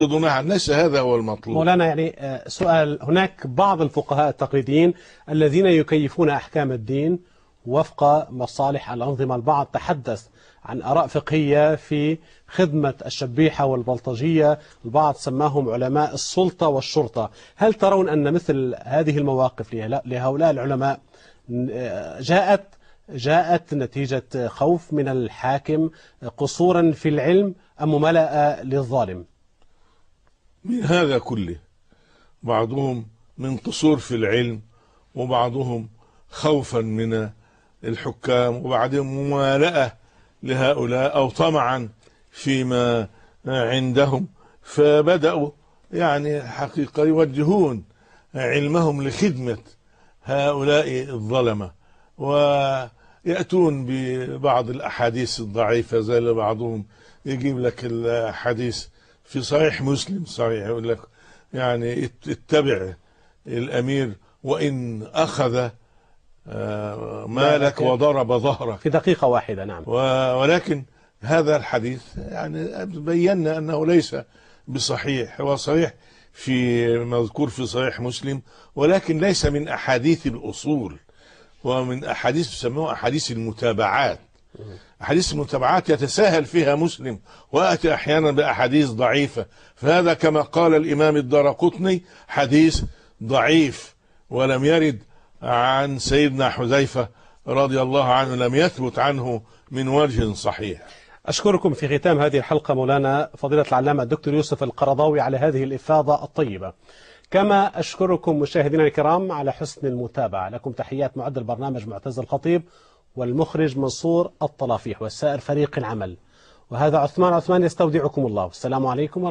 معا، ليس هذا هو المطلوب. مولانا يعني سؤال، هناك بعض الفقهاء التقليديين الذين يكيفون أحكام الدين وفق مصالح الأنظمة. البعض تحدث عن آراء فقهية في خدمة الشبيحة والبلطجية، البعض سماهم علماء السلطة والشرطة. هل ترون أن مثل هذه المواقف لهؤلاء العلماء جاءت نتيجة خوف من الحاكم، قصورا في العلم، أم ممالأة للظالم؟ من هذا كله، بعضهم من قصور في العلم، وبعضهم خوفا من الحكام، وبعدهم ممالأة لهؤلاء أو طمعا فيما عندهم، فبدأوا يعني حقيقة يوجهون علمهم لخدمة هؤلاء الظلمة، ويأتون ببعض الأحاديث الضعيفة، زي بعضهم يجيب لك الحديث في صحيح مسلم صحيح، يقول لك يعني اتبع الأمير وإن أخذ مالك وضرب ظهرك في دقيقة واحدة. نعم. ولكن هذا الحديث يعني بينا أنه ليس بصحيح، هو صحيح في مذكور في صحيح مسلم، ولكن ليس من أحاديث الأصول، ومن أحاديث تسموها أحاديث المتابعات. أحاديث المتابعات يتساهل فيها مسلم، وأتي أحيانا بأحاديث ضعيفة، فهذا كما قال الإمام الدارقطني حديث ضعيف ولم يرد عن سيدنا حذيفة رضي الله عنه، لم يثبت عنه من وجه صحيح. أشكركم في ختام هذه الحلقة مولانا فضيلة العلامة الدكتور يوسف القرضاوي على هذه الإفاضة الطيبة، كما أشكركم مشاهدينا الكرام على حسن المتابعة. لكم تحيات معد البرنامج معتز الخطيب، والمخرج منصور الطلافيح، والسائر فريق العمل. وهذا عثمان يستودعكم الله، والسلام عليكم.